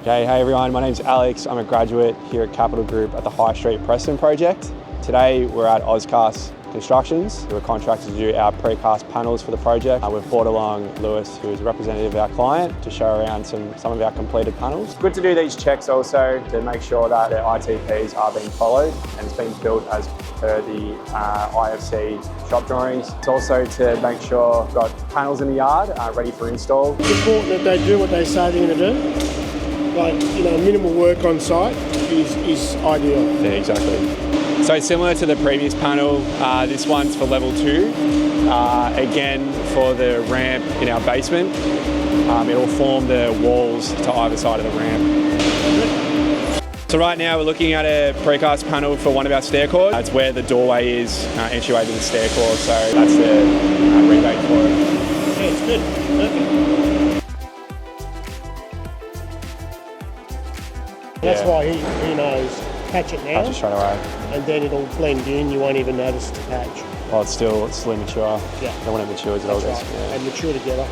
Okay, hey everyone, my name's Alex. I'm a graduate here at Kapitol Group at the High Street Preston project. Today we're at Auscast Constructions. We're contracted to do our precast panels for the project. We've brought along Lewis, who is a representative of our client, to show around some of our completed panels. Good to do these checks also to make sure that the ITPs are being followed and it's being built as per the IFC shop drawings. It's also to make sure we've got panels in the yard ready for install. It's important that they do what they say they're going to do. Like, minimal work on site is ideal. Yeah, exactly. So similar to the previous panel, this one's for level 2. Again, for the ramp in our basement, it'll form the walls to either side of the ramp. So right now we're looking at a precast panel for one of our stair cords. That's where the doorway is, entryway to the stair cord, so that's the rebate for it. Yeah, it's good. Perfect. That's why he knows, patch it now, Patch it straight away. And then it'll blend in, you won't even notice it's a patch. Well, it's still immature. Yeah. Then when it matures, it all goes. Right. And mature together.